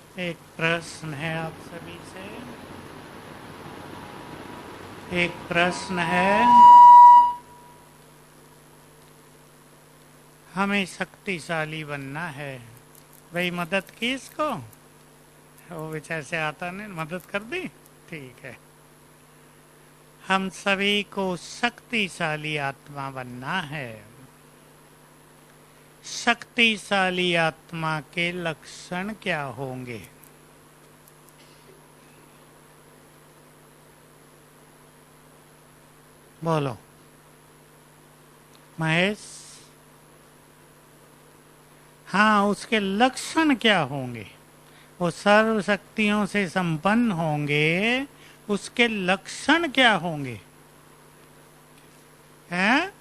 एक प्रश्न है आप सभी से। एक प्रश्न है, हमें शक्तिशाली बनना है। भाई मदद की इसको, वो विचार से आता नहीं, मदद कर दी। ठीक है, हम सभी को शक्तिशाली आत्मा बनना है। शक्तिशाली आत्मा के लक्षण क्या होंगे? बोलो महेश। हाँ, उसके लक्षण क्या होंगे? वो सर्व शक्तियों से संपन्न होंगे, उसके लक्षण क्या होंगे? हैं?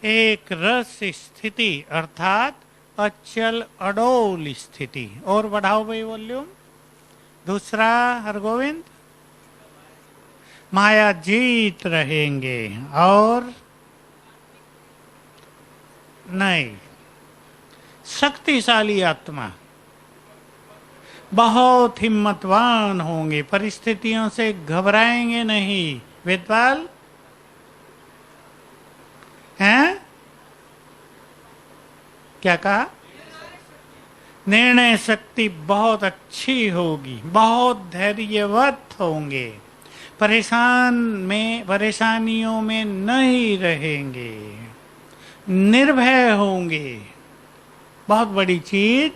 एक रस स्थिति अर्थात अचल अडोल स्थिति। और बढ़ाओ भाई वॉल्यूम। दूसरा हरगोविंद, माया जीत रहेंगे। और नहीं, शक्तिशाली आत्मा बहुत हिम्मतवान होंगे, परिस्थितियों से घबराएंगे नहीं। वेदपाल हैं? क्या कहा? निर्णय शक्ति बहुत अच्छी होगी, बहुत धैर्यवत होंगे, परेशानियों में नहीं रहेंगे, निर्भय होंगे। बहुत बड़ी चीज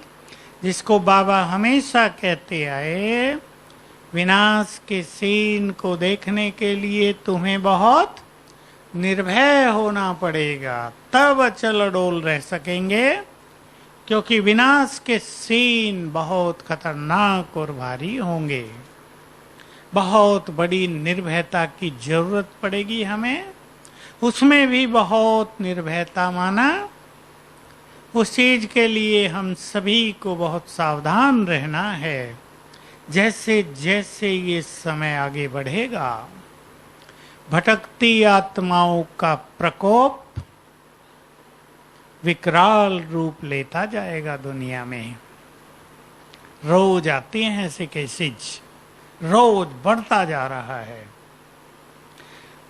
जिसको बाबा हमेशा कहते आए, विनाश के सीन को देखने के लिए तुम्हें बहुत निर्भय होना पड़ेगा, तब अचल अडोल रह सकेंगे। क्योंकि विनाश के सीन बहुत खतरनाक और भारी होंगे। बहुत बड़ी निर्भयता की जरूरत पड़ेगी हमें। उसमें भी बहुत निर्भयता माना, उस चीज के लिए हम सभी को बहुत सावधान रहना है। जैसे जैसे ये समय आगे बढ़ेगा, भटकती आत्माओं का प्रकोप विकराल रूप लेता जाएगा दुनिया में। रोज आती हैं ऐसे केसेज, रोज बढ़ता जा रहा है।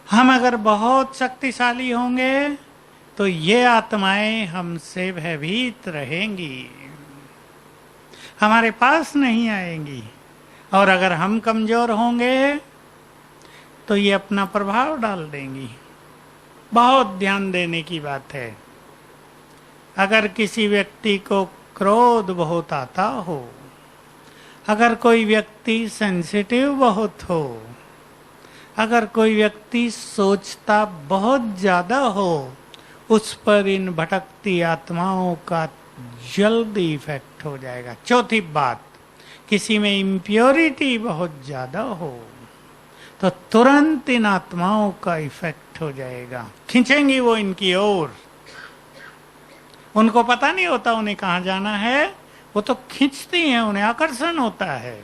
हम अगर बहुत शक्तिशाली होंगे तो ये आत्माएं हमसे भयभीत रहेंगी, हमारे पास नहीं आएंगी। और अगर हम कमजोर होंगे तो ये अपना प्रभाव डाल देंगी। बहुत ध्यान देने की बात है। अगर किसी व्यक्ति को क्रोध बहुत आता हो, अगर कोई व्यक्ति सेंसिटिव बहुत हो, अगर कोई व्यक्ति सोचता बहुत ज्यादा हो, उस पर इन भटकती आत्माओं का जल्दी इफेक्ट हो जाएगा। चौथी बात, किसी में इम्प्योरिटी बहुत ज्यादा हो तो तुरंत इन आत्माओं का इफेक्ट हो जाएगा, खींचेंगी वो इनकी ओर। उनको पता नहीं होता उन्हें कहाँ जाना है, वो तो खींचती हैं, उन्हें आकर्षण होता है।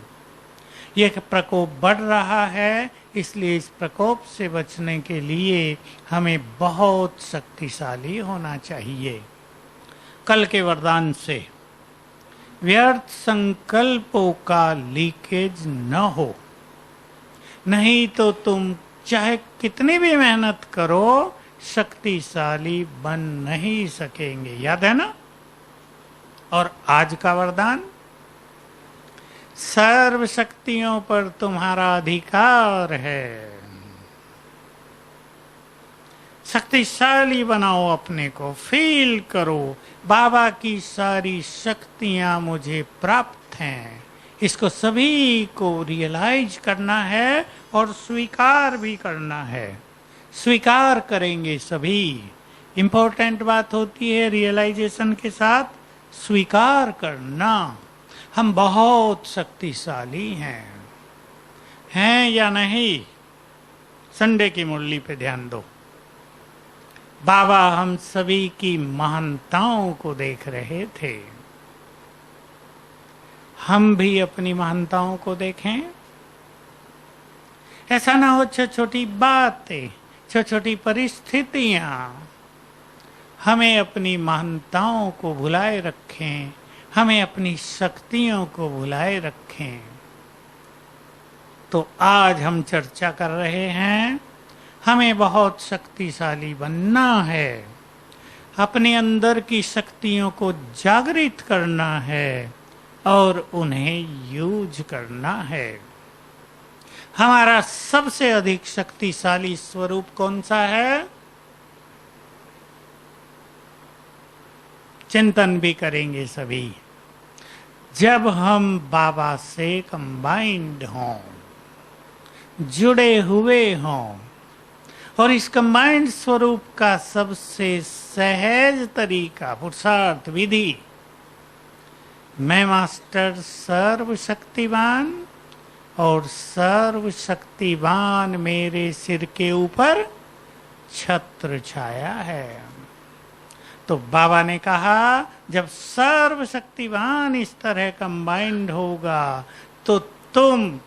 ये प्रकोप बढ़ रहा है, इसलिए इस प्रकोप से बचने के लिए हमें बहुत शक्तिशाली होना चाहिए। कल के वरदान से व्यर्थ संकल्पों का लीकेज न हो, नहीं तो तुम चाहे कितनी भी मेहनत करो, शक्तिशाली बन नहीं सकेंगे। याद है ना? और आज का वरदान, सर्व शक्तियों पर तुम्हारा अधिकार है। शक्तिशाली बनाओ अपने को, फील करो बाबा की सारी शक्तियां मुझे प्राप्त हैं। इसको सभी को रियलाइज करना है और स्वीकार भी करना है। स्वीकार करेंगे सभी। इंपॉर्टेंट बात होती है रियलाइजेशन के साथ स्वीकार करना। हम बहुत शक्तिशाली हैं या नहीं? संडे की मुरली पे ध्यान दो। बाबा हम सभी की महानताओं को देख रहे थे। हम भी अपनी महानताओं को देखें। ऐसा ना हो छोटी छोटी बातें, छोटी छोटी परिस्थितियां हमें अपनी महानताओं को भुलाए रखें, हमें अपनी शक्तियों को भुलाए रखें। तो आज हम चर्चा कर रहे हैं, हमें बहुत शक्तिशाली बनना है, अपने अंदर की शक्तियों को जागृत करना है और उन्हें यूज करना है। हमारा सबसे अधिक शक्तिशाली स्वरूप कौन सा है? चिंतन भी करेंगे सभी। जब हम बाबा से कंबाइंड हों, जुड़े हुए हों, और इस कंबाइंड स्वरूप का सबसे सहज तरीका, पुरुषार्थ विधि, मैं मास्टर सर्वशक्तिवान और सर्वशक्तिवान मेरे सिर के ऊपर छत्र छाया है। तो बाबा ने कहा, जब सर्वशक्तिवान इस तरह कंबाइंड होगा तो तुम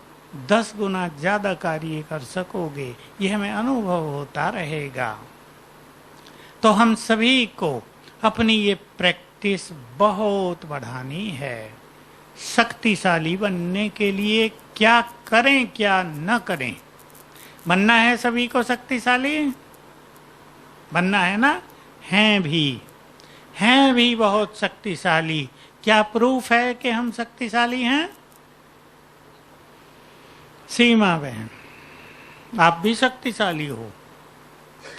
10 गुना ज्यादा कार्य कर सकोगे। यह हमें अनुभव होता रहेगा। तो हम सभी को अपनी ये प्रैक्टिस बहुत बढ़ानी है। शक्तिशाली बनने के लिए क्या करें क्या न करें? बनना है सभी को शक्तिशाली, बनना है ना? हैं भी बहुत शक्तिशाली। क्या प्रूफ है कि हम शक्तिशाली हैं? सीमा बहन, आप भी शक्तिशाली हो,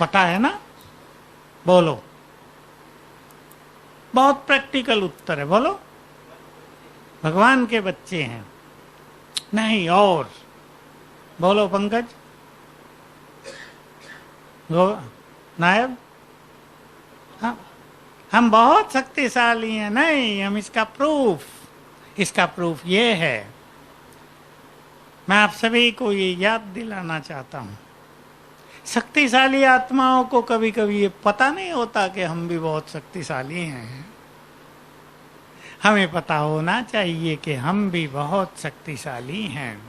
पता है ना? बोलो। बहुत प्रैक्टिकल उत्तर है, बोलो। भगवान के बच्चे हैं। नहीं और बोलो पंकज, नायब, हाँ, हम बहुत शक्तिशाली हैं। नहीं, हम इसका प्रूफ ये है। मैं आप सभी को ये याद दिलाना चाहता हूं, शक्तिशाली आत्माओं को कभी कभी ये पता नहीं होता कि हम भी बहुत शक्तिशाली हैं। हमें पता होना चाहिए कि हम भी बहुत शक्तिशाली हैं।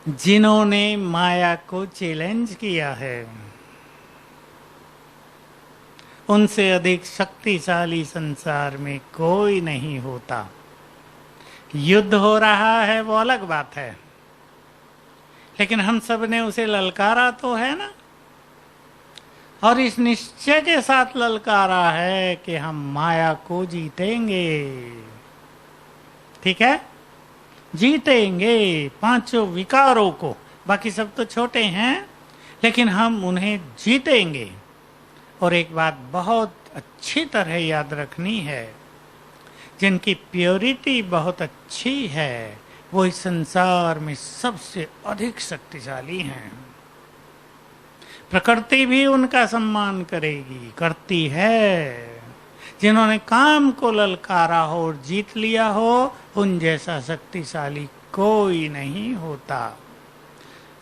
जिन्होंने माया को चैलेंज किया है, उनसे अधिक शक्तिशाली संसार में कोई नहीं होता। युद्ध हो रहा है वो अलग बात है, लेकिन हम सब ने उसे ललकारा तो है ना, और इस निश्चय के साथ ललकारा है कि हम माया को जीतेंगे। ठीक है, जीतेंगे 5 विकारों को। बाकी सब तो छोटे हैं, लेकिन हम उन्हें जीतेंगे। और एक बात बहुत अच्छी तरह याद रखनी है, जिनकी प्योरिटी बहुत अच्छी है वो इस संसार में सबसे अधिक शक्तिशाली हैं। प्रकृति भी उनका सम्मान करेगी, करती है। जिन्होंने काम को ललकारा हो और जीत लिया हो, उन जैसा शक्तिशाली कोई नहीं होता।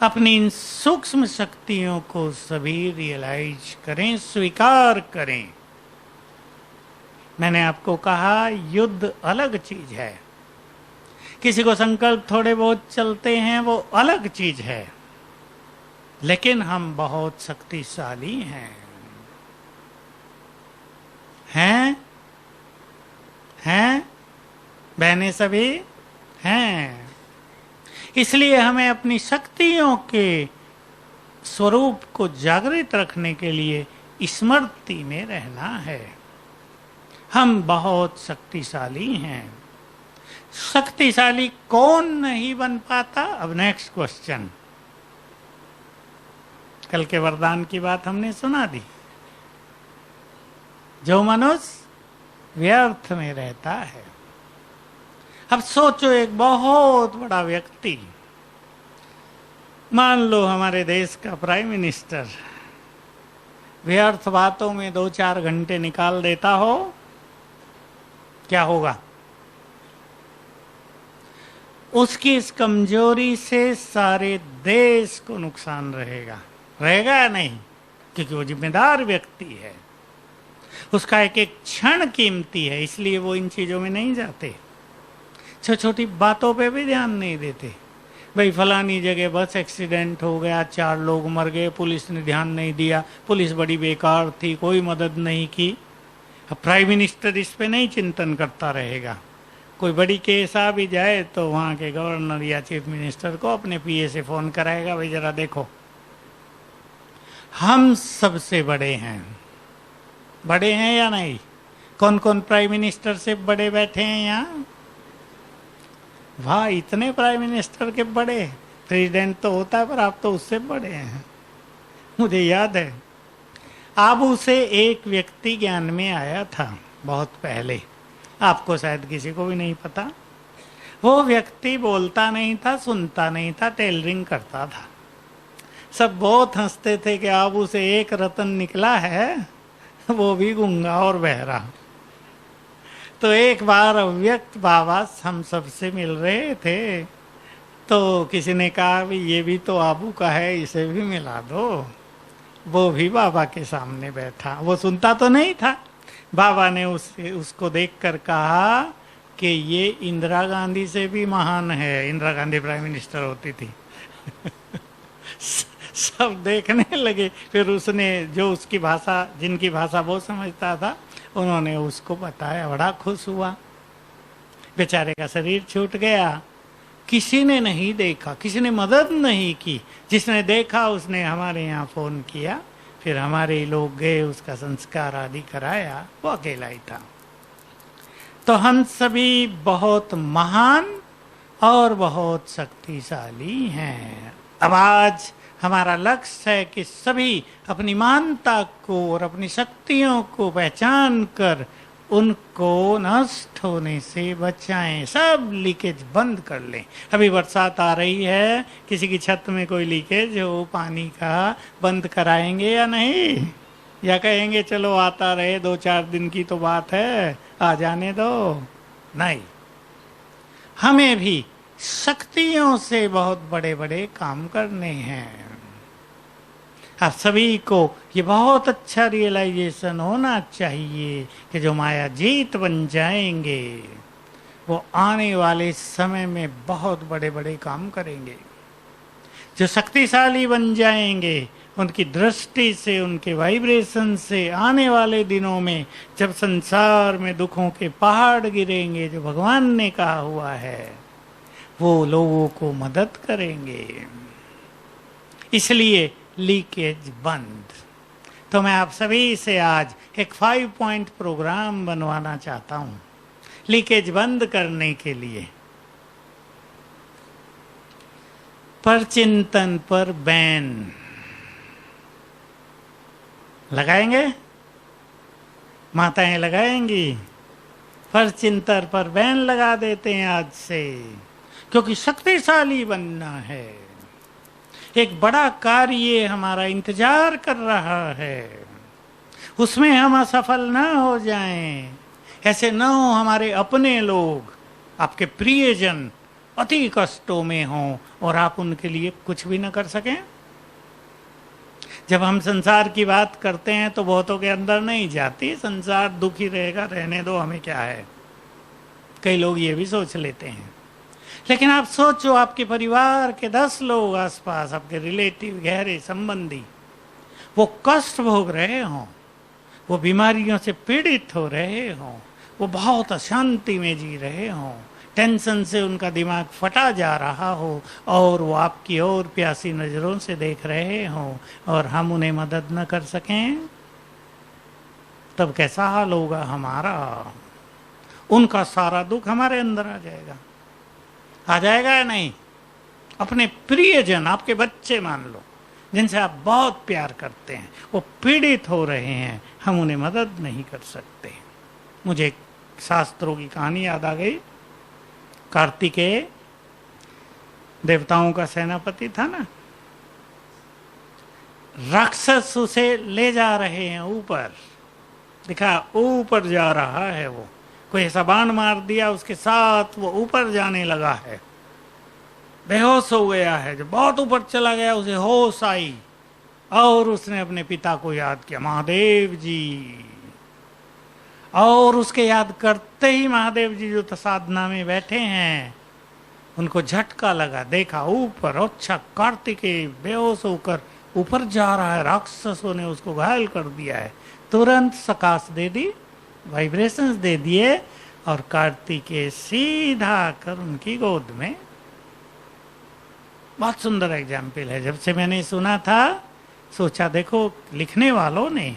अपनी इन सूक्ष्म शक्तियों को सभी रियलाइज करें, स्वीकार करें। मैंने आपको कहा, युद्ध अलग चीज है। किसी को संकल्प थोड़े बहुत चलते हैं, वो अलग चीज है, लेकिन हम बहुत शक्तिशाली हैं। हैं बहनें सभी हैं। इसलिए हमें अपनी शक्तियों के स्वरूप को जागृत रखने के लिए स्मृति में रहना है। हम बहुत शक्तिशाली हैं। शक्तिशाली कौन नहीं बन पाता? अब नेक्स्ट क्वेश्चन। कल के वरदान की बात हमने सुना दी। जो मनुष्य व्यर्थ में रहता है। अब सोचो, एक बहुत बड़ा व्यक्ति, मान लो हमारे देश का प्राइम मिनिस्टर, व्यर्थ बातों में 2-4 घंटे निकाल देता हो, क्या होगा? उसकी इस कमजोरी से सारे देश को नुकसान रहेगा या नहीं? क्योंकि वो जिम्मेदार व्यक्ति है, उसका एक एक क्षण कीमती है, इसलिए वो इन चीजों में नहीं जाते। छोटी छोटी बातों पे भी ध्यान नहीं देते। भाई फलानी जगह बस एक्सीडेंट हो गया, 4 लोग मर गए, पुलिस ने ध्यान नहीं दिया, पुलिस बड़ी बेकार थी, कोई मदद नहीं की। अब प्राइम मिनिस्टर इस पे नहीं चिंतन करता रहेगा। कोई बड़ी केस आ भी जाए तो वहाँ के गवर्नर या चीफ मिनिस्टर को अपने पीए से फोन कराएगा, भाई जरा देखो हम सबसे बड़े हैं। बड़े हैं या नहीं? कौन कौन प्राइम मिनिस्टर से बड़े बैठे हैं यहाँ? वाह, इतने प्राइम मिनिस्टर के बड़े। प्रेसिडेंट तो होता है पर आप तो उससे बड़े हैं। मुझे याद है आबू से एक व्यक्ति ज्ञान में आया था बहुत पहले, आपको शायद किसी को भी नहीं पता। वो व्यक्ति बोलता नहीं था, सुनता नहीं था, टेलरिंग करता था। सब बहुत हंसते थे कि आबू से एक रतन निकला है, वो भी गूंगा और बहरा। तो एक बार अव्यक्त बाबा हम सबसे मिल रहे थे, तो किसी ने कहा भी ये भी तो आबू का है, इसे भी मिला दो। वो भी बाबा के सामने बैठा, वो सुनता तो नहीं था। बाबा ने उसको देखकर कहा कि ये इंदिरा गांधी से भी महान है। इंदिरा गांधी प्राइम मिनिस्टर होती थी। सब देखने लगे। फिर उसने जो उसकी भाषा, जिनकी भाषा वो समझता था, उन्होंने उसको बताया। बड़ा खुश हुआ। बेचारे का शरीर छूट गया। किसी ने नहीं देखा, किसी ने मदद नहीं की। जिसने देखा उसने हमारे यहाँ फोन किया, फिर हमारे लोग गए, उसका संस्कार आदि कराया। वो अकेला ही था। तो हम सभी बहुत महान और बहुत शक्तिशाली हैं। अब आज हमारा लक्ष्य है कि सभी अपनी महानता को और अपनी शक्तियों को पहचान कर उनको नष्ट होने से बचाएं। सब लीकेज बंद कर लें। अभी बरसात आ रही है, किसी की छत में कोई लीकेज हो पानी का, बंद कराएंगे या नहीं? या कहेंगे चलो आता रहे, 2-4 दिन की तो बात है, आ जाने दो? नहीं, हमें भी शक्तियों से बहुत बड़े बड़े काम करने हैं। आप सभी को ये बहुत अच्छा रियलाइजेशन होना चाहिए कि जो माया जीत बन जाएंगे वो आने वाले समय में बहुत बड़े बड़े काम करेंगे। जो शक्तिशाली बन जाएंगे, उनकी दृष्टि से, उनके वाइब्रेशन से आने वाले दिनों में जब संसार में दुखों के पहाड़ गिरेंगे, जो भगवान ने कहा हुआ है, वो लोगों को मदद करेंगे। इसलिए लीकेज बंद। तो मैं आप सभी से आज एक 5 पॉइंट प्रोग्राम बनवाना चाहता हूं लीकेज बंद करने के लिए। पर चिंतन पर बैन लगाएंगे, माताएं लगाएंगी। पर चिंतन पर बैन लगा देते हैं आज से, क्योंकि शक्तिशाली बनना है। एक बड़ा कार्य हमारा इंतजार कर रहा है, उसमें हम असफल ना हो जाएं। ऐसे ना हो हमारे अपने लोग, आपके प्रियजन अति कष्टों में हों और आप उनके लिए कुछ भी ना कर सकें। जब हम संसार की बात करते हैं तो बहुतों के अंदर नहीं जाती, संसार दुखी रहेगा, रहने दो, हमें क्या है। कई लोग ये भी सोच लेते हैं। लेकिन आप सोचो, आपके परिवार के 10 लोग आसपास, आपके रिलेटिव, गहरे संबंधी, वो कष्ट भोग रहे हों, वो बीमारियों से पीड़ित हो रहे हों, वो बहुत अशांति में जी रहे हों, टेंशन से उनका दिमाग फटा जा रहा हो, और वो आपकी ओर प्यासी नजरों से देख रहे हों, और हम उन्हें मदद न कर सकें, तब कैसा हाल होगा हमारा। उनका सारा दुख हमारे अंदर आ जाएगा। आ जाएगा या नहीं? अपने प्रियजन, आपके बच्चे मान लो, जिनसे आप बहुत प्यार करते हैं, वो पीड़ित हो रहे हैं, हम उन्हें मदद नहीं कर सकते। मुझे शास्त्रों की कहानी याद आ गई। कार्तिकेय देवताओं का सेनापति था ना, राक्षस उसे ले जा रहे हैं ऊपर, दिखा ऊपर जा रहा है। वो कोई ऐसा बाण मार दिया, उसके साथ वो ऊपर जाने लगा है, बेहोश हो गया है। जब बहुत ऊपर चला गया, उसे होश आई और उसने अपने पिता को याद किया, महादेव जी। और उसके याद करते ही महादेव जी जो साधना में बैठे हैं, उनको झटका लगा, देखा ऊपर, अच्छा कार्तिकेय बेहोश होकर ऊपर जा रहा है, राक्षसों ने उसको घायल कर दिया है। तुरंत सकाश दे दी, वाइब्रेशंस दे दिए और कार्तिकेय सीधा कर उनकी गोद में। बहुत सुंदर एग्जाम्पल है। जब से मैंने सुना था सोचा देखो लिखने वालों ने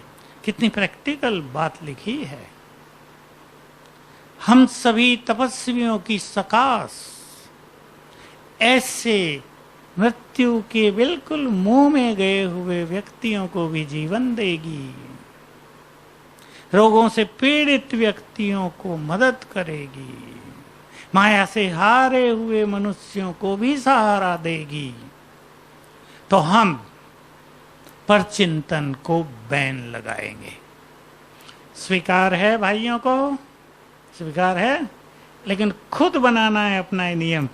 कितनी प्रैक्टिकल बात लिखी है। हम सभी तपस्वियों की सकाश ऐसे मृत्यु के बिल्कुल मुंह में गए हुए व्यक्तियों को भी जीवन देगी, रोगों से पीड़ित व्यक्तियों को मदद करेगी, माया से हारे हुए मनुष्यों को भी सहारा देगी। तो हम परचिंतन को बैन लगाएंगे। स्वीकार है भाइयों को? स्वीकार है, लेकिन खुद बनाना है अपना नियम।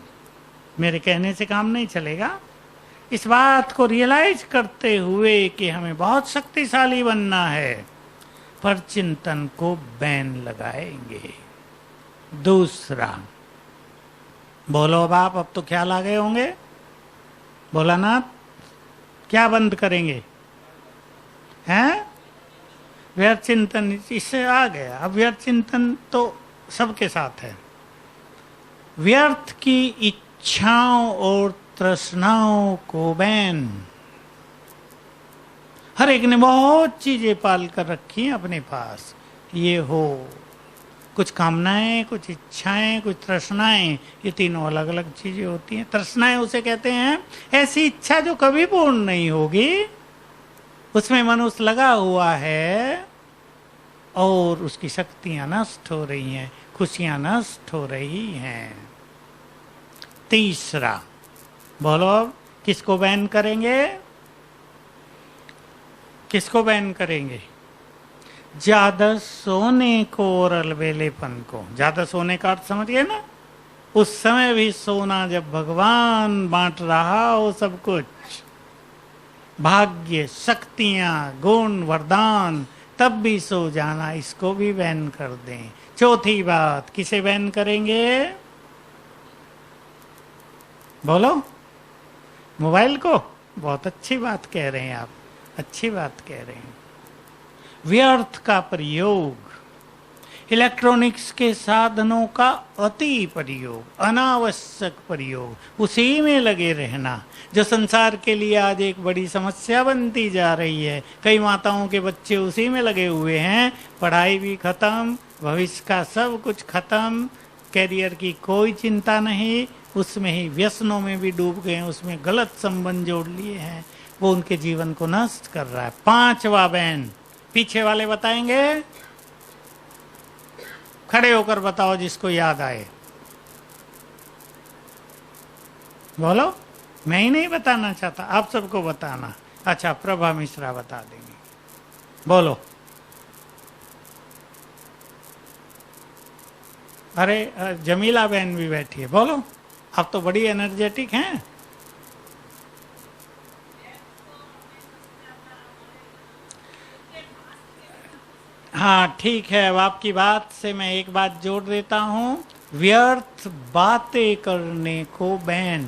मेरे कहने से काम नहीं चलेगा। इस बात को रियलाइज करते हुए कि हमें बहुत शक्तिशाली बनना है, परचिंतन को बैन लगाएंगे। दूसरा, बोलो बाप, अब तो ख्याल आ गए होंगे। बोला ना, क्या बंद करेंगे? हैं? व्यर्थ चिंतन, इससे आ गया। अब व्यर्थ चिंतन तो सबके साथ है। व्यर्थ की इच्छाओं और तृष्णाओं को बैन। हर एक ने बहुत चीजें पाल कर रखी हैं अपने पास। ये हो, कुछ कामनाएं, कुछ इच्छाएं, कुछ तृष्णाएं, ये तीनों अलग अलग चीजें होती हैं। तृष्णाएं उसे कहते हैं ऐसी इच्छा जो कभी पूर्ण नहीं होगी, उसमें मनुष्य लगा हुआ है और उसकी शक्तियां नष्ट हो रही हैं, खुशियां नष्ट हो रही हैं। तीसरा, बोलो किसको बैन करेंगे? किसको बैन करेंगे? ज्यादा सोने को और अलबेलेपन को। ज्यादा सोने का अर्थ समझिए ना, उस समय भी सोना जब भगवान बांट रहा हो सब कुछ, भाग्य, शक्तियां, गुण, वरदान, तब भी सो जाना, इसको भी बैन कर दें। चौथी बात, किसे बैन करेंगे? बोलो, मोबाइल को। बहुत अच्छी बात कह रहे हैं आप, अच्छी बात कह रहे हैं। व्यर्थ का प्रयोग, इलेक्ट्रॉनिक्स के साधनों का अति प्रयोग, अनावश्यक प्रयोग, उसी में लगे रहना, जो संसार के लिए आज एक बड़ी समस्या बनती जा रही है। कई माताओं के बच्चे उसी में लगे हुए हैं। पढ़ाई भी खत्म, भविष्य का सब कुछ खत्म, कैरियर की कोई चिंता नहीं, उसमें ही व्यसनों में भी डूब गए, उसमें गलत संबंध जोड़ लिए हैं, वो उनके जीवन को नष्ट कर रहा है। पांचवा बैन, पीछे वाले बताएंगे? खड़े होकर बताओ जिसको याद आए। बोलो, मैं ही नहीं बताना चाहता, आप सबको बताना। अच्छा, प्रभा मिश्रा बता देंगे। बोलो। अरे जमीला बहन भी बैठी है, बोलो। आप तो बड़ी एनर्जेटिक हैं। हाँ ठीक है, अब आपकी बात से मैं एक बात जोड़ देता हूँ। व्यर्थ बातें करने को बैन।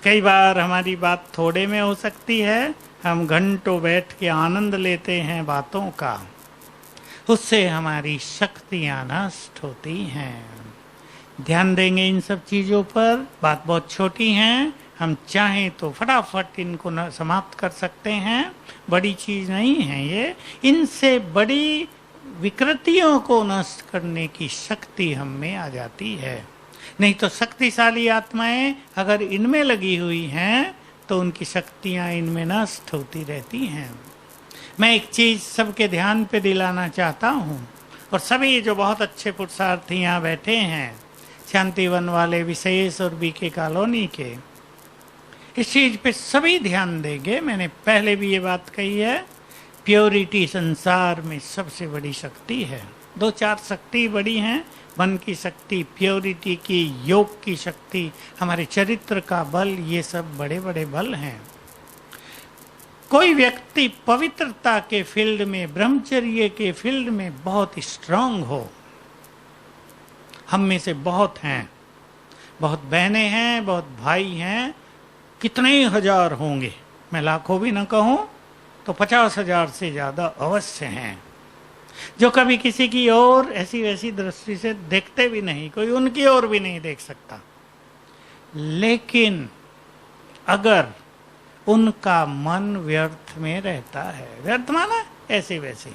कई बार हमारी बात थोड़े में हो सकती है, हम घंटों बैठ के आनंद लेते हैं बातों का, उससे हमारी शक्तियां नष्ट होती हैं। ध्यान देंगे इन सब चीज़ों पर। बात बहुत छोटी हैं, हम चाहें तो फटाफट इनको समाप्त कर सकते हैं, बड़ी चीज़ नहीं है ये। इनसे बड़ी विकृतियों को नष्ट करने की शक्ति हम में आ जाती है। नहीं तो शक्तिशाली आत्माएं अगर इनमें लगी हुई हैं तो उनकी शक्तियां इनमें नष्ट होती रहती हैं। मैं एक चीज़ सबके ध्यान पे दिलाना चाहता हूँ, और सभी जो बहुत अच्छे पुरुषार्थी यहाँ बैठे हैं, शांतिवन वाले विशेष और बीके कॉलोनी के, इस चीज़ पे सभी ध्यान देंगे। मैंने पहले भी ये बात कही है, प्योरिटी संसार में सबसे बड़ी शक्ति है। दो चार शक्ति बड़ी हैं, मन की शक्ति, प्योरिटी की, योग की शक्ति, हमारे चरित्र का बल, ये सब बड़े बड़े बल हैं। कोई व्यक्ति पवित्रता के फील्ड में, ब्रह्मचर्य के फील्ड में बहुत स्ट्रांग हो, हम में से बहुत हैं, बहुत बहनें हैं, बहुत भाई हैं, कितने ही हजार होंगे, मैं लाखों भी ना कहूँ तो 50,000 से ज़्यादा अवश्य हैं। जो कभी किसी की ओर ऐसी वैसी दृष्टि से देखते भी नहीं, कोई उनकी ओर भी नहीं देख सकता। लेकिन अगर उनका मन व्यर्थ में रहता है, व्यर्थ माना ऐसे वैसे,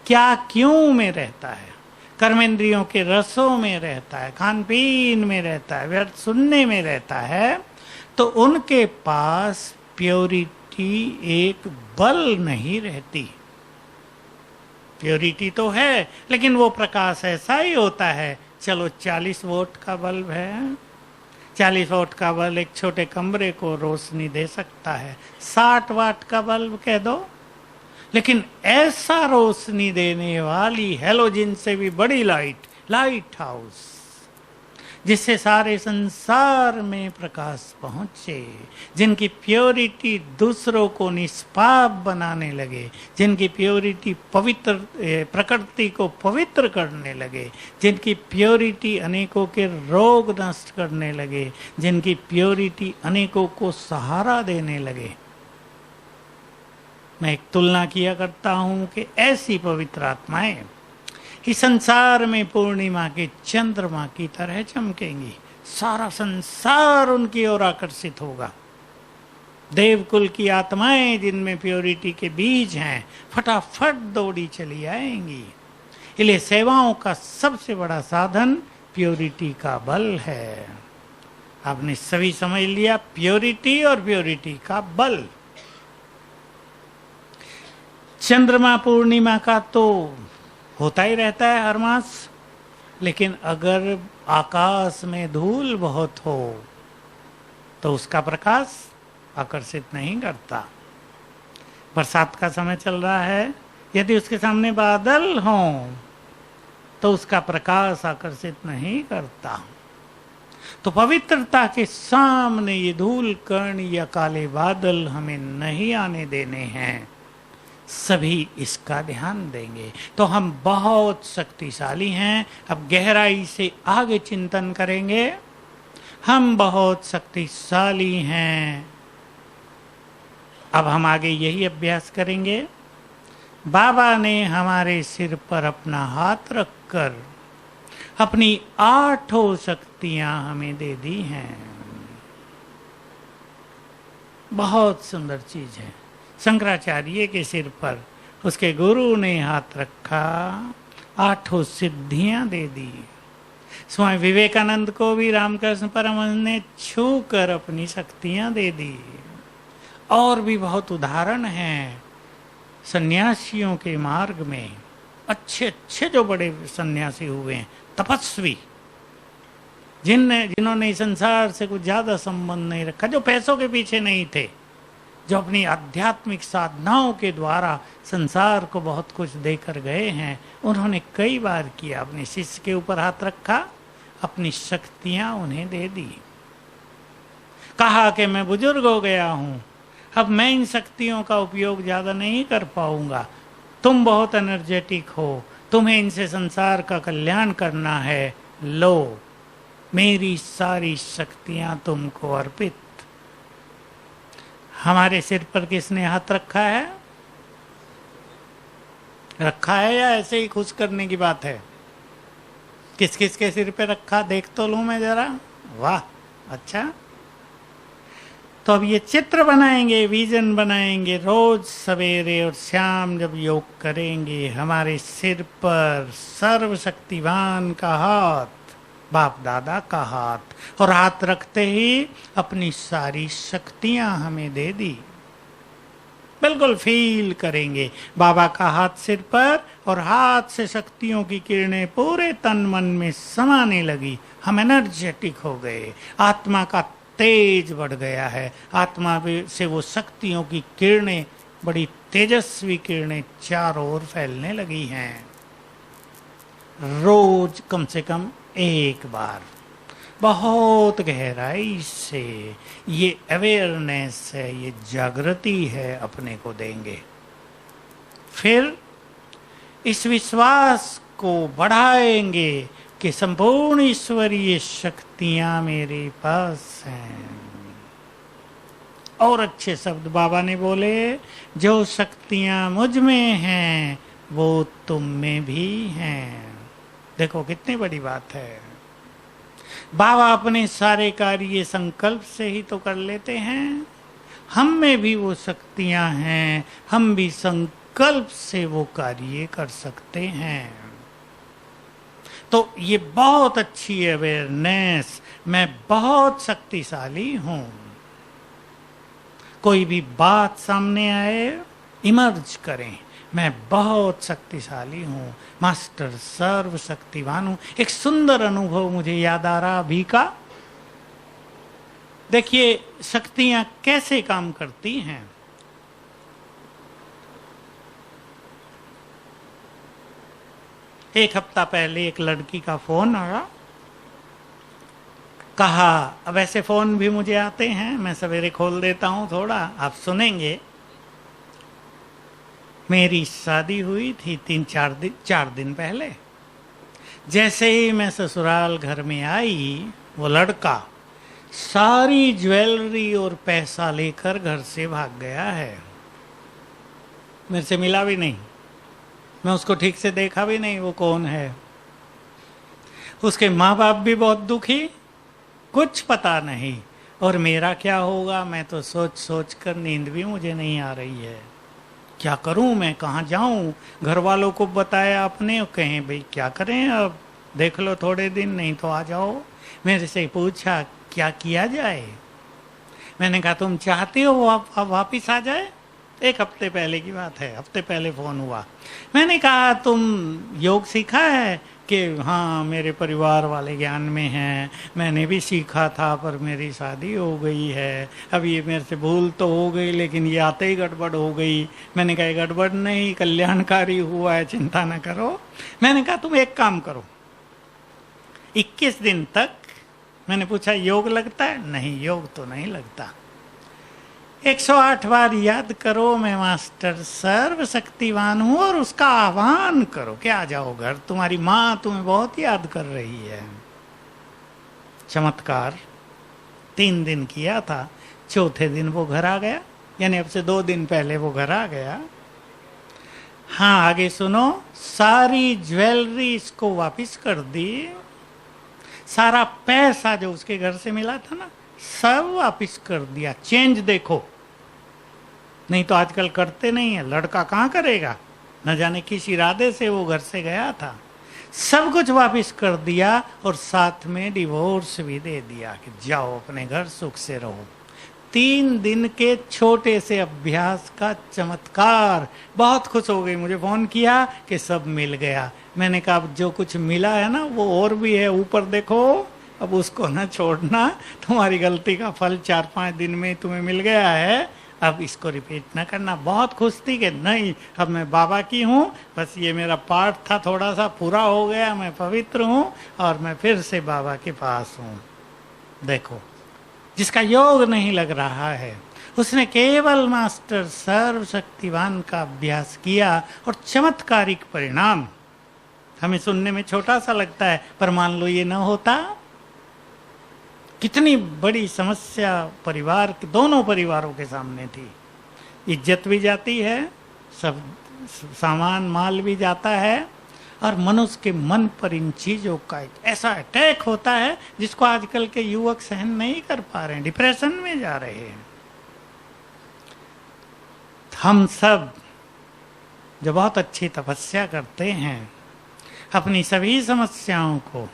क्या क्यों में रहता है, कर्मेंद्रियों के रसों में रहता है, खान पीन में रहता है, व्यर्थ सुनने में रहता है, तो उनके पास प्योरिटी एक बल नहीं रहती। प्योरिटी तो है, लेकिन वो प्रकाश ऐसा ही होता है, चलो 40 वोल्ट का बल्ब है, 40 वोल्ट का बल्ब एक छोटे कमरे को रोशनी दे सकता है। 60 वाट का बल्ब कह दो, लेकिन ऐसा रोशनी देने वाली हैलोजन से भी बड़ी लाइट हाउस, जिससे सारे संसार में प्रकाश पहुंचे, जिनकी प्योरिटी दूसरों को निष्पाप बनाने लगे, जिनकी प्योरिटी पवित्र प्रकृति को पवित्र करने लगे, जिनकी प्योरिटी अनेकों के रोग नष्ट करने लगे, जिनकी प्योरिटी अनेकों को सहारा देने लगे। मैं एक तुलना किया करता हूं कि ऐसी पवित्र आत्माएं इस संसार में पूर्णिमा के चंद्रमा की तरह चमकेंगी। सारा संसार उनकी ओर आकर्षित होगा। देवकुल की आत्माएं जिनमें प्योरिटी के बीज हैं, फटाफट दौड़ी चली आएंगी। इसलिए सेवाओं का सबसे बड़ा साधन प्योरिटी का बल है। आपने सभी समझ लिया, प्योरिटी और प्योरिटी का बल। चंद्रमा पूर्णिमा का तो होता ही रहता है हर मास, लेकिन अगर आकाश में धूल बहुत हो तो उसका प्रकाश आकर्षित नहीं करता। बरसात का समय चल रहा है, यदि उसके सामने बादल हों तो उसका प्रकाश आकर्षित नहीं करता। तो पवित्रता के सामने ये धूल कण या काले बादल हमें नहीं आने देने हैं। सभी इसका ध्यान देंगे तो हम बहुत शक्तिशाली हैं। अब गहराई से आगे चिंतन करेंगे। हम बहुत शक्तिशाली हैं। अब हम आगे यही अभ्यास करेंगे। बाबा ने हमारे सिर पर अपना हाथ रखकर अपनी 8 शक्तियां हमें दे दी हैं। बहुत सुंदर चीज है। शंकराचार्य के सिर पर उसके गुरु ने हाथ रखा, 8 सिद्धियां दे दी। स्वामी विवेकानंद को भी रामकृष्ण परमहंस ने छू कर अपनी शक्तियां दे दी। और भी बहुत उदाहरण हैं सन्यासियों के मार्ग में। अच्छे अच्छे जो बड़े सन्यासी हुए हैं, तपस्वी, जिन्होंने संसार से कुछ ज्यादा संबंध नहीं रखा, जो पैसों के पीछे नहीं थे, जो अपनी आध्यात्मिक साधनाओं के द्वारा संसार को बहुत कुछ देकर गए हैं। उन्होंने कई बार किया, अपने शिष्य के ऊपर हाथ रखा, अपनी शक्तियां उन्हें दे दी। कहा कि मैं बुजुर्ग हो गया हूं, अब मैं इन शक्तियों का उपयोग ज्यादा नहीं कर पाऊंगा। तुम बहुत एनर्जेटिक हो, तुम्हें इनसे संसार का कल्याण करना है, लो मेरी सारी शक्तियां तुमको अर्पित। हमारे सिर पर किसने हाथ रखा है? रखा है या ऐसे ही खुश करने की बात है? किस किस के सिर पे रखा, देख तो लूं मैं जरा। वाह, अच्छा। तो अब ये चित्र बनाएंगे, विजन बनाएंगे। रोज सवेरे और शाम जब योग करेंगे, हमारे सिर पर सर्वशक्तिवान का हाथ, बाप दादा का हाथ, और हाथ रखते ही अपनी सारी शक्तियां हमें दे दी। बिल्कुल फील करेंगे बाबा का हाथ सिर पर, और हाथ से शक्तियों की किरणें पूरे तन मन में समाने लगी। हम एनर्जेटिक हो गए, आत्मा का तेज बढ़ गया है। आत्मा से वो शक्तियों की किरणें, बड़ी तेजस्वी किरणें चारों ओर फैलने लगी हैं। रोज कम से कम एक बार बहुत गहराई से ये अवेयरनेस है, ये जागृति है, अपने को देंगे। फिर इस विश्वास को बढ़ाएंगे कि संपूर्ण ईश्वरीय शक्तियां मेरे पास हैं। और अच्छे शब्द बाबा ने बोले, जो शक्तियां मुझ में हैं वो तुम में भी हैं। देखो कितनी बड़ी बात है। बाबा अपने सारे कार्य संकल्प से ही तो कर लेते हैं। हम में भी वो शक्तियां हैं, हम भी संकल्प से वो कार्य कर सकते हैं। तो ये बहुत अच्छी अवेयरनेस, मैं बहुत शक्तिशाली हूं। कोई भी बात सामने आए, इमर्ज करें, मैं बहुत शक्तिशाली हूं, मास्टर सर्वशक्तिवान हूं। एक सुंदर अनुभव मुझे याद आ रहा अभी का। देखिए शक्तियां कैसे काम करती हैं। एक हफ्ता पहले एक लड़की का फोन आया। कहा, अब ऐसे फोन भी मुझे आते हैं, मैं सवेरे खोल देता हूं, थोड़ा आप सुनेंगे। मेरी शादी हुई थी 4 दिन पहले। जैसे ही मैं ससुराल घर में आई, वो लड़का सारी ज्वेलरी और पैसा लेकर घर से भाग गया है। मेरे से मिला भी नहीं, मैं उसको ठीक से देखा भी नहीं वो कौन है। उसके माँ बाप भी बहुत दुखी, कुछ पता नहीं। और मेरा क्या होगा, मैं तो सोच सोच कर नींद भी मुझे नहीं आ रही है। क्या करूं मैं, कहाँ जाऊं। घर वालों को बताया अपने, कहें भाई क्या करें, अब देख लो थोड़े दिन, नहीं तो आ जाओ। मेरे से पूछा क्या किया जाए। मैंने कहा तुम चाहते हो वो आप वापिस आ जाए। एक हफ्ते पहले की बात है, हफ्ते पहले फोन हुआ। मैंने कहा तुम योग सीखा है कि हाँ मेरे परिवार वाले ज्ञान में हैं, मैंने भी सीखा था पर मेरी शादी हो गई है। अब ये मेरे से भूल तो हो गई, लेकिन ये आते ही गड़बड़ हो गई। मैंने कहा गड़बड़ नहीं, कल्याणकारी हुआ है, चिंता न करो। मैंने कहा तुम एक काम करो, 21 दिन तक। मैंने पूछा योग लगता है, नहीं योग तो नहीं लगता। 108 बार याद करो मैं मास्टर सर्वशक्तिवान हूं, और उसका आह्वान करो कि आ जाओ घर, तुम्हारी माँ तुम्हें बहुत याद कर रही है। चमत्कार 3 दिन किया था, चौथे दिन वो घर आ गया, यानी अब से 2 दिन पहले वो घर आ गया। हाँ आगे सुनो, सारी ज्वेलरी इसको वापस कर दी, सारा पैसा जो उसके घर से मिला था ना, सब वापस कर दिया। चेंज देखो, नहीं तो आजकल करते नहीं है। लड़का कहाँ करेगा, न जाने किस इरादे से वो घर से गया था। सब कुछ वापस कर दिया और साथ में डिवोर्स भी दे दिया कि जाओ अपने घर सुख से रहो। 3 दिन के छोटे से अभ्यास का चमत्कार। बहुत खुश हो गई, मुझे फोन किया कि सब मिल गया। मैंने कहा अब जो कुछ मिला है ना वो और भी है, ऊपर देखो, अब उसको ना छोड़ना। तुम्हारी गलती का फल 4-5 दिन में तुम्हें मिल गया है, अब इसको रिपीट ना करना। बहुत खुश थी कि नहीं अब मैं बाबा की हूँ, बस ये मेरा पार्ट था थोड़ा सा पूरा हो गया, मैं पवित्र हूँ और मैं फिर से बाबा के पास हूँ। देखो जिसका योग नहीं लग रहा है, उसने केवल मास्टर सर्वशक्तिवान का अभ्यास किया और चमत्कारिक परिणाम। हमें सुनने में छोटा सा लगता है, पर मान लो ये न होता, कितनी बड़ी समस्या परिवार के, दोनों परिवारों के सामने थी। इज्जत भी जाती है, सब सामान माल भी जाता है, और मनुष्य के मन पर इन चीजों का एक ऐसा अटैक होता है जिसको आजकल के युवक सहन नहीं कर पा रहे हैं, डिप्रेशन में जा रहे हैं। हम सब जो बहुत अच्छी तपस्या करते हैं, अपनी सभी समस्याओं को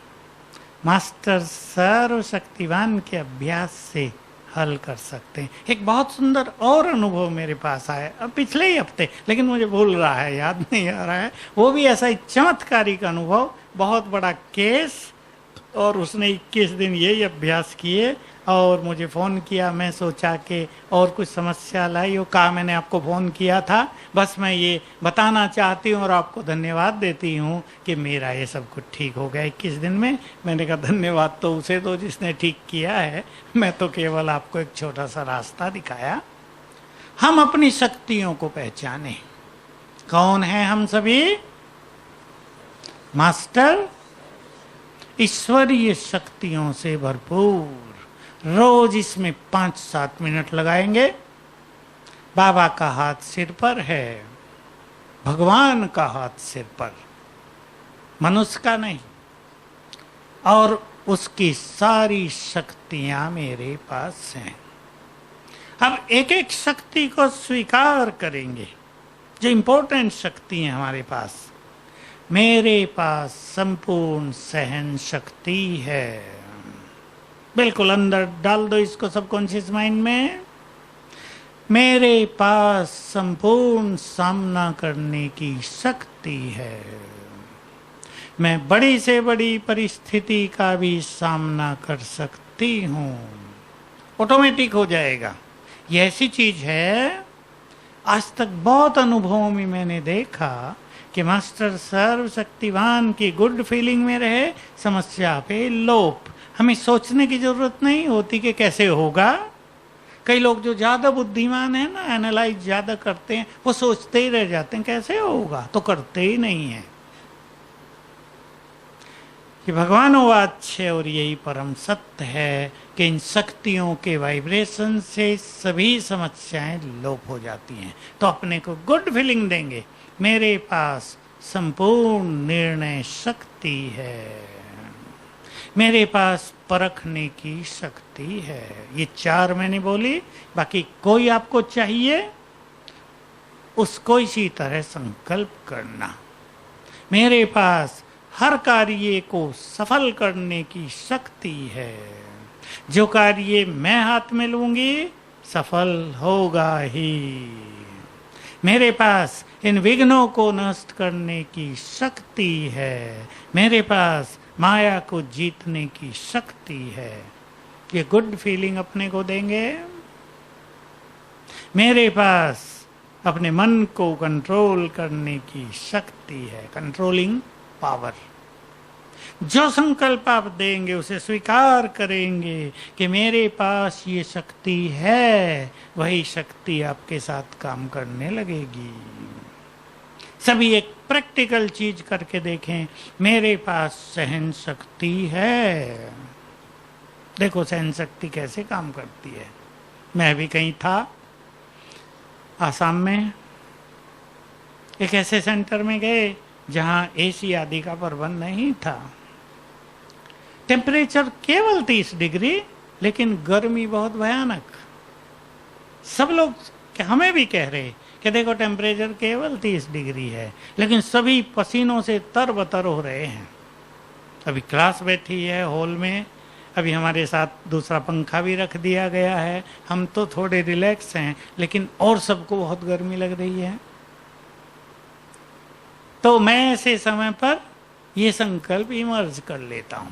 मास्टर सर्वशक्तिवान के अभ्यास से हल कर सकते हैं। एक बहुत सुंदर और अनुभव मेरे पास आया अब पिछले ही हफ्ते, लेकिन मुझे भूल रहा है, याद नहीं आ रहा है। वो भी ऐसा ही चमत्कारिक अनुभव, बहुत बड़ा केस, और उसने 21 दिन यही अभ्यास किए और मुझे फ़ोन किया। मैं सोचा कि और कुछ समस्या लाई हो, कहा मैंने आपको फ़ोन किया था, बस मैं ये बताना चाहती हूँ और आपको धन्यवाद देती हूँ कि मेरा ये सब कुछ ठीक हो गया 21 दिन में। मैंने कहा धन्यवाद तो उसे दो जिसने ठीक किया है, मैं तो केवल आपको एक छोटा सा रास्ता दिखाया। हम अपनी शक्तियों को पहचाने। कौन है हम सभी? मास्टर ईश्वरीय शक्तियों से भरपूर। रोज इसमें 5-7 मिनट लगाएंगे। बाबा का हाथ सिर पर है, भगवान का हाथ सिर पर, मनुष्य का नहीं। और उसकी सारी शक्तियां मेरे पास हैं। अब एक एक शक्ति को स्वीकार करेंगे, जो इंपॉर्टेंट शक्ति है हमारे पास। मेरे पास संपूर्ण सहन शक्ति है। बिल्कुल अंदर डाल दो इसको सबकॉन्शियस माइंड में। मेरे पास संपूर्ण सामना करने की शक्ति है। मैं बड़ी से बड़ी परिस्थिति का भी सामना कर सकती हूँ। ऑटोमेटिक हो जाएगा। ये ऐसी चीज है, आज तक बहुत अनुभवों में मैंने देखा कि मास्टर सर्वशक्तिवान की गुड फीलिंग में रहे, समस्या पे लोप। हमें सोचने की जरूरत नहीं होती कि कैसे होगा। कई लोग जो ज्यादा बुद्धिमान है ना, एनालाइज ज्यादा करते हैं, वो सोचते ही रह जाते हैं कैसे होगा, तो करते ही नहीं है। कि भगवान वाच्य और यही परम सत्य है कि इन शक्तियों के वाइब्रेशन से सभी समस्याएं लोप हो जाती हैं। तो अपने को गुड फीलिंग देंगे। मेरे पास संपूर्ण निर्णय शक्ति है। मेरे पास परखने की शक्ति है। ये 4 मैंने बोली, बाकी कोई आपको चाहिए उसको इसी तरह संकल्प करना। मेरे पास हर कार्य को सफल करने की शक्ति है। जो कार्य मैं हाथ में लूंगी सफल होगा ही। मेरे पास इन विघ्नों को नष्ट करने की शक्ति है। मेरे पास माया को जीतने की शक्ति है। ये गुड फीलिंग अपने को देंगे। मेरे पास अपने मन को कंट्रोल करने की शक्ति है, कंट्रोलिंग पावर। जो संकल्प आप देंगे उसे स्वीकार करेंगे कि मेरे पास ये शक्ति है, वही शक्ति आपके साथ काम करने लगेगी। सभी एक प्रैक्टिकल चीज करके देखें। मेरे पास सहन शक्ति है। देखो सहन शक्ति कैसे काम करती है। मैं भी कहीं था आसाम में, एक ऐसे सेंटर में गए जहां एसी आदि का प्रबंध नहीं था। टेम्परेचर केवल 30 डिग्री, लेकिन गर्मी बहुत भयानक। सब लोग हमें भी कह रहे कि देखो टेम्परेचर केवल 30 डिग्री है, लेकिन सभी पसीनों से तरबतर हो रहे हैं। अभी क्लास बैठी है हॉल में, अभी हमारे साथ दूसरा पंखा भी रख दिया गया है। हम तो थोड़े रिलैक्स हैं, लेकिन और सबको बहुत गर्मी लग रही है। तो मैं ऐसे समय पर यह संकल्प इमर्ज कर लेता हूं।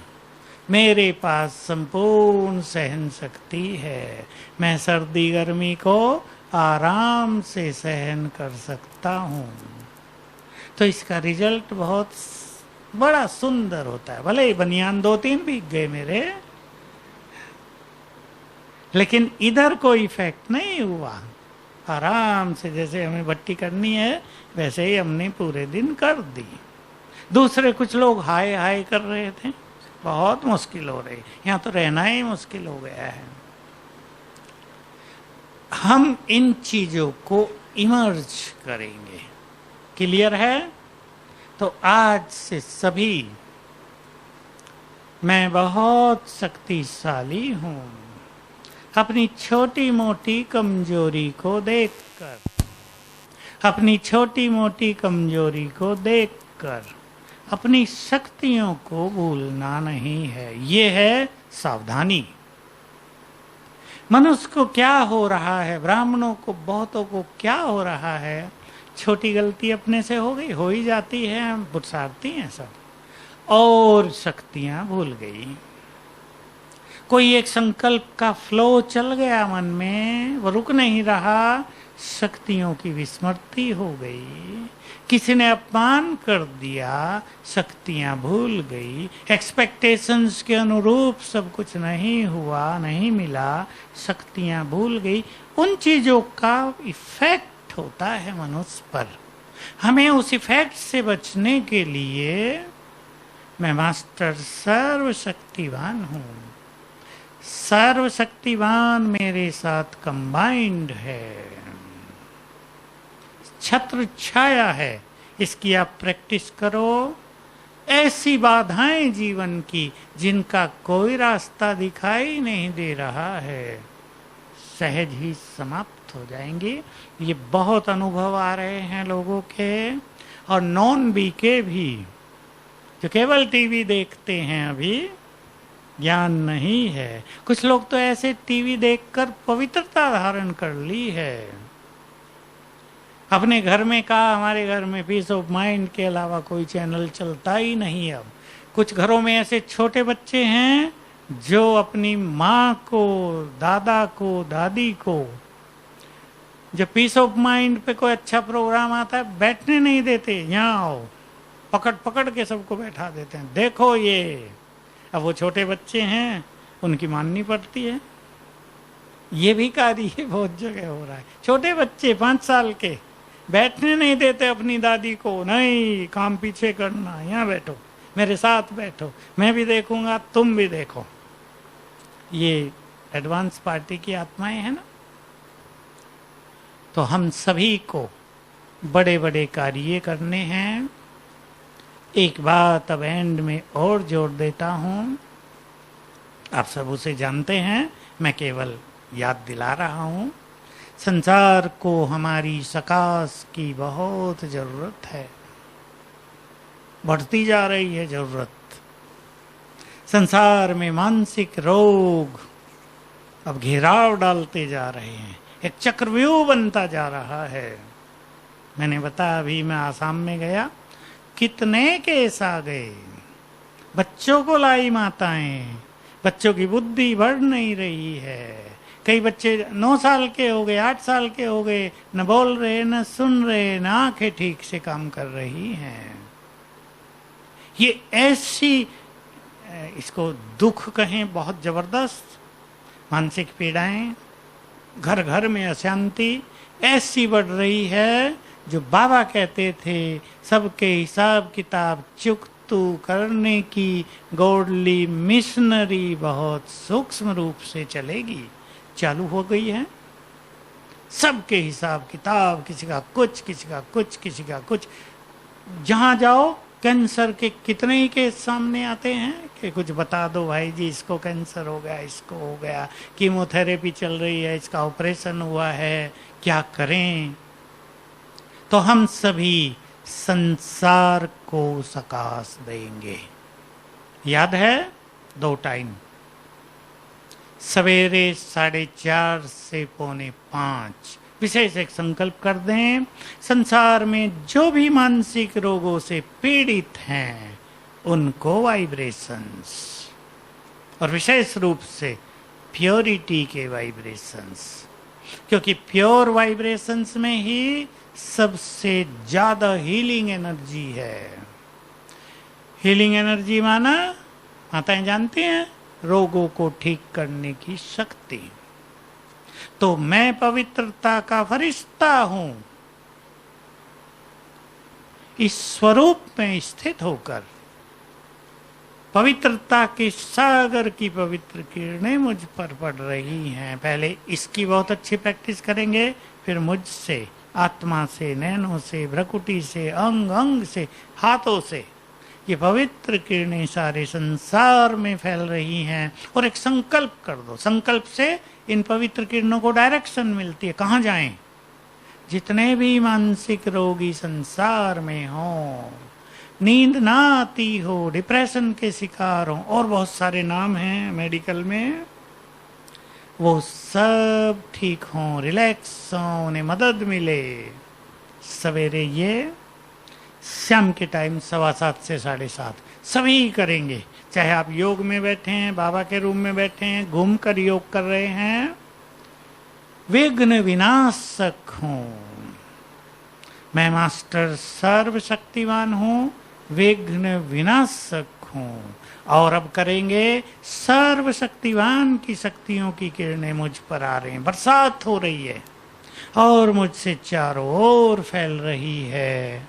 मेरे पास संपूर्ण सहन शक्ति है। मैं सर्दी गर्मी को आराम से सहन कर सकता हूं। तो इसका रिजल्ट बहुत बड़ा सुंदर होता है। भले ही बनियान 2-3 भीग गए मेरे, लेकिन इधर कोई इफेक्ट नहीं हुआ। आराम से जैसे हमें भट्टी करनी है वैसे ही हमने पूरे दिन कर दी। दूसरे कुछ लोग हाय हाय कर रहे थे, बहुत मुश्किल हो रही, यहाँ तो रहना ही मुश्किल हो गया है। हम इन चीजों को इमर्ज करेंगे। क्लियर है? तो आज से सभी मैं बहुत शक्तिशाली हूं। अपनी छोटी मोटी कमजोरी को देखकर, अपनी छोटी मोटी कमजोरी को देखकर अपनी शक्तियों को भूलना नहीं है। ये है सावधानी। मनुष्य को क्या हो रहा है, ब्राह्मणों को बहुतों को क्या हो रहा है, छोटी गलती अपने से हो गई, हो ही जाती है, हम पुरसारती हैं सब, और शक्तियां भूल गई। कोई एक संकल्प का फ्लो चल गया मन में, वो रुक नहीं रहा, शक्तियों की विस्मृति हो गई। किसी ने अपमान कर दिया, शक्तियां भूल गई। एक्सपेक्टेशंस के अनुरूप सब कुछ नहीं हुआ, नहीं मिला, शक्तियां भूल गई। उन चीजों का इफेक्ट होता है मनुष्य पर। हमें उस इफेक्ट से बचने के लिए मैं मास्टर सर्वशक्तिवान हूं। सर्वशक्तिवान मेरे साथ कंबाइंड है। छत्र छाया है, इसकी आप प्रैक्टिस करो। ऐसी बाधाएं जीवन की जिनका कोई रास्ता दिखाई नहीं दे रहा है, सहज ही समाप्त हो जाएंगी। ये बहुत अनुभव आ रहे हैं लोगों के, और नॉन बीके भी, जो केवल टीवी देखते हैं, अभी ज्ञान नहीं है। कुछ लोग तो ऐसे टीवी देखकर पवित्रता धारण कर ली है। अपने घर में कहा, हमारे घर में पीस ऑफ माइंड के अलावा कोई चैनल चलता ही नहीं। अब कुछ घरों में ऐसे छोटे बच्चे हैं जो अपनी माँ को, दादा को, दादी को, जब पीस ऑफ माइंड पे कोई अच्छा प्रोग्राम आता है, बैठने नहीं देते, यहाँ आओ, पकड़ पकड़ के सबको बैठा देते हैं, देखो ये। अब वो छोटे बच्चे हैं, उनकी माननी पड़ती है। ये भी कार्य बहुत जगह हो रहा है। छोटे बच्चे 5 साल के बैठने नहीं देते अपनी दादी को, नहीं, काम पीछे करना, यहाँ बैठो, मेरे साथ बैठो, मैं भी देखूंगा, तुम भी देखो। ये एडवांस पार्टी की आत्माएं हैं ना। तो हम सभी को बड़े बड़े कार्य करने हैं। एक बात अब एंड में और जोड़ देता हूं, आप सब उसे जानते हैं, मैं केवल याद दिला रहा हूं। संसार को हमारी सकाश की बहुत जरूरत है, बढ़ती जा रही है जरूरत। संसार में मानसिक रोग अब घेराव डालते जा रहे हैं, एक चक्रव्यूह बनता जा रहा है। मैंने बताया, अभी मैं आसाम में गया, कितने केस आ गए, बच्चों को लाई माताएं, बच्चों की बुद्धि बढ़ नहीं रही है। कई बच्चे 9 साल के हो गए, 8 साल के हो गए, न बोल रहे, न सुन रहे, न आंखें ठीक से काम कर रही हैं। ये ऐसी, इसको दुख कहें, बहुत जबरदस्त मानसिक पीड़ाएं, घर घर में अशांति ऐसी बढ़ रही है, जो बाबा कहते थे सबके हिसाब किताब चुकतू करने की गॉडली मिशनरी बहुत सूक्ष्म रूप से चलेगी, चालू हो गई है। सबके हिसाब किताब, किसी का कुछ, किसी का कुछ, किसी का कुछ। जहां जाओ कैंसर के कितने ही केस सामने आते हैं कि कुछ बता दो भाई जी, इसको कैंसर हो गया, इसको हो गया, कीमोथेरेपी चल रही है, इसका ऑपरेशन हुआ है, क्या करें। तो हम सभी संसार को सकाश देंगे। याद है 2 टाइम, सवेरे 4:30 से 4:45 विशेष एक संकल्प कर दें। संसार में जो भी मानसिक रोगों से पीड़ित हैं, उनको वाइब्रेशंस, और विशेष रूप से प्योरिटी के वाइब्रेशंस, क्योंकि प्योर वाइब्रेशंस में ही सबसे ज्यादा हीलिंग एनर्जी है। हीलिंग एनर्जी माना, माताएं जानती हैं, रोगों को ठीक करने की शक्ति। तो मैं पवित्रता का फरिश्ता हूं, इस स्वरूप में स्थित होकर पवित्रता के सागर की पवित्र किरणें मुझ पर पड़ रही हैं। पहले इसकी बहुत अच्छी प्रैक्टिस करेंगे, फिर मुझसे, आत्मा से, नैनों से, भ्रकुटी से, अंग अंग से, हाथों से ये पवित्र किरणें सारे संसार में फैल रही हैं। और एक संकल्प कर दो, संकल्प से इन पवित्र किरणों को डायरेक्शन मिलती है, कहाँ जाएं। जितने भी मानसिक रोगी संसार में हों, नींद ना आती हो, डिप्रेशन के शिकार हों, और बहुत सारे नाम हैं मेडिकल में, वो सब ठीक हों, रिलैक्स हों, उन्हें मदद मिले। सवेरे ये शाम के टाइम 7:15 से 7:30 सभी करेंगे। चाहे आप योग में बैठे हैं, बाबा के रूम में बैठे हैं, घूम कर योग कर रहे हैं। विघ्न विनाशक हूं मैं, मास्टर सर्वशक्तिवान हूं, विघ्न विनाशक हूं। और अब करेंगे, सर्वशक्तिवान की शक्तियों की किरणें मुझ पर आ रही हैं, बरसात हो रही है और मुझसे चारों ओर फैल रही है।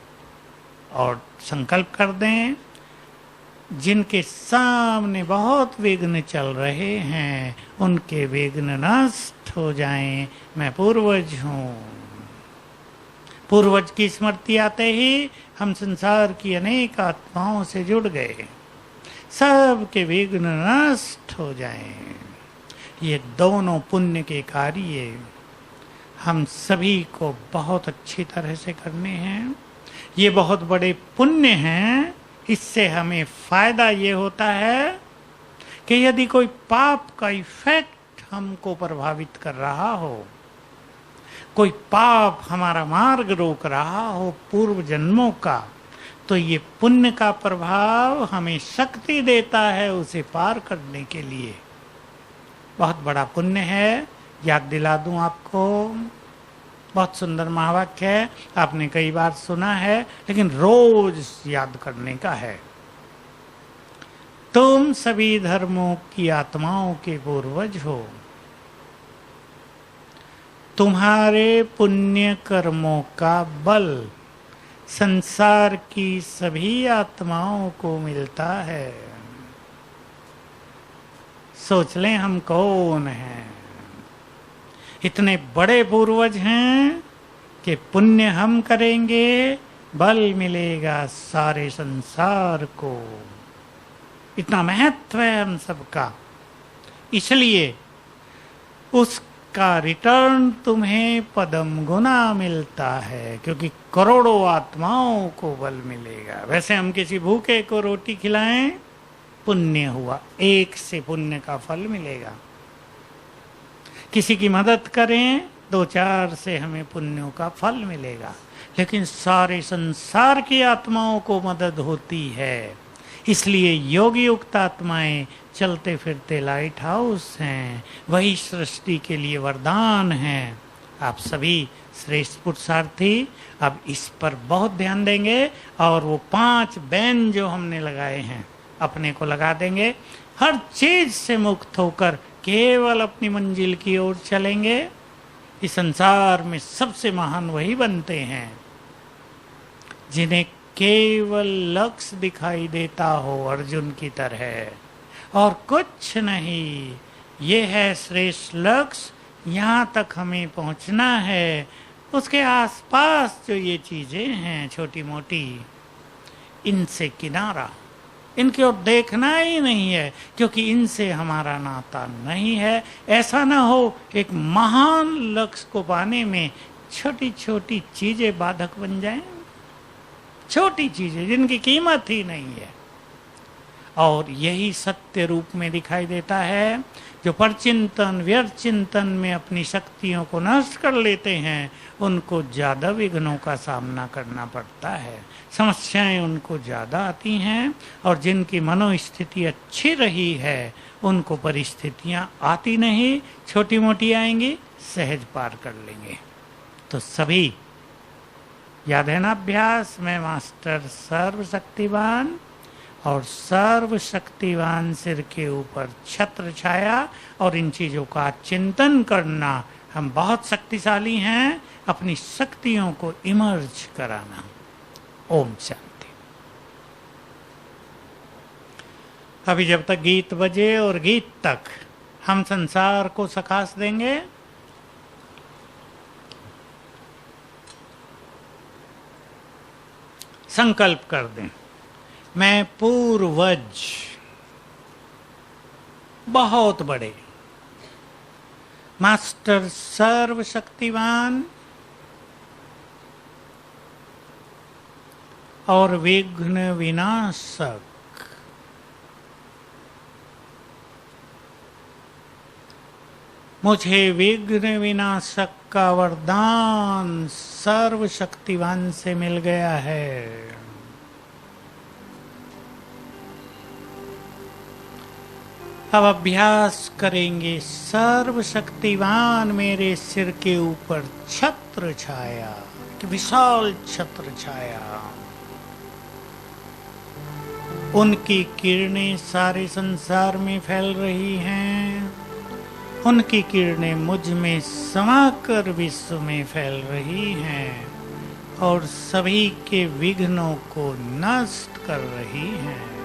और संकल्प कर दें, जिनके सामने बहुत विघ्न चल रहे हैं, उनके विघ्न नष्ट हो जाएं। मैं पूर्वज हूं, पूर्वज की स्मृति आते ही हम संसार की अनेक आत्माओं से जुड़ गए, सबके विघ्न नष्ट हो जाएं। ये दोनों पुण्य के कार्य हम सभी को बहुत अच्छी तरह से करने हैं। ये बहुत बड़े पुण्य हैं। इससे हमें फायदा ये होता है कि यदि कोई पाप का इफेक्ट हमको प्रभावित कर रहा हो, कोई पाप हमारा मार्ग रोक रहा हो पूर्व जन्मों का, तो ये पुण्य का प्रभाव हमें शक्ति देता है उसे पार करने के लिए। बहुत बड़ा पुण्य है। याद दिला दूं आपको, बहुत सुंदर महावाक्य है, आपने कई बार सुना है, लेकिन रोज याद करने का है। तुम सभी धर्मों की आत्माओं के पूर्वज हो। तुम्हारे पुण्य कर्मों का बल संसार की सभी आत्माओं को मिलता है। सोच लें हम कौन हैं। इतने बड़े पूर्वज हैं कि पुण्य हम करेंगे, बल मिलेगा सारे संसार को। इतना महत्व है हम सबका। इसलिए उसका रिटर्न तुम्हें पदम गुना मिलता है, क्योंकि करोड़ों आत्माओं को बल मिलेगा। वैसे हम किसी भूखे को रोटी खिलाएं, पुण्य हुआ, एक से पुण्य का फल मिलेगा। किसी की मदद करें, 2-4 से हमें पुण्यों का फल मिलेगा। लेकिन सारे संसार की आत्माओं को मदद होती है। इसलिए योगी युक्त आत्माएं चलते फिरते लाइट हाउस हैं। वही सृष्टि के लिए वरदान हैं। आप सभी श्रेष्ठ पुरुषार्थी अब इस पर बहुत ध्यान देंगे और वो 5 बैन जो हमने लगाए हैं अपने को लगा देंगे। हर चीज से मुक्त होकर केवल अपनी मंजिल की ओर चलेंगे। इस संसार में सबसे महान वही बनते हैं जिन्हें केवल लक्ष्य दिखाई देता हो, अर्जुन की तरह, और कुछ नहीं। ये है श्रेष्ठ लक्ष्य, यहाँ तक हमें पहुँचना है। उसके आसपास जो ये चीजें हैं छोटी मोटी, इनसे किनारा, इनकी ओर देखना ही नहीं है, क्योंकि इनसे हमारा नाता नहीं है। ऐसा ना हो एक महान लक्ष्य को पाने में छोटी छोटी चीजें बाधक बन जाएं, छोटी चीजें जिनकी कीमत ही नहीं है। और यही सत्य रूप में दिखाई देता है। जो परचिंतन व्यर्थ चिंतन में अपनी शक्तियों को नष्ट कर लेते हैं, उनको ज्यादा विघ्नों का सामना करना पड़ता है, समस्याएं उनको ज्यादा आती हैं। और जिनकी मनोस्थिति अच्छी रही है, उनको परिस्थितियां आती नहीं, छोटी मोटी आएंगी, सहज पार कर लेंगे। तो सभी याद है ना अभ्यास में, मास्टर सर्वशक्तिवान और सर्वशक्तिवान सिर के ऊपर छत्र छाया, और इन चीजों का चिंतन करना। हम बहुत शक्तिशाली हैं, अपनी शक्तियों को इमर्ज कराना। ओम शांति। अभी जब तक गीत बजे और गीत तक हम संसार को सकाश देंगे। संकल्प कर दें, मैं पूर्वज बहुत बड़े मास्टर सर्वशक्तिवान और विघ्न विनाशक मुझे विघ्न विनाशक का वरदान सर्वशक्तिवान से मिल गया है। अब अभ्यास करेंगे, सर्वशक्तिवान मेरे सिर के ऊपर छत्र छाया, कि विशाल छत्र छाया। उनकी किरणें सारे संसार में फैल रही हैं। उनकी किरणें मुझ में समाकर विश्व में फैल रही हैं और सभी के विघ्नों को नष्ट कर रही हैं।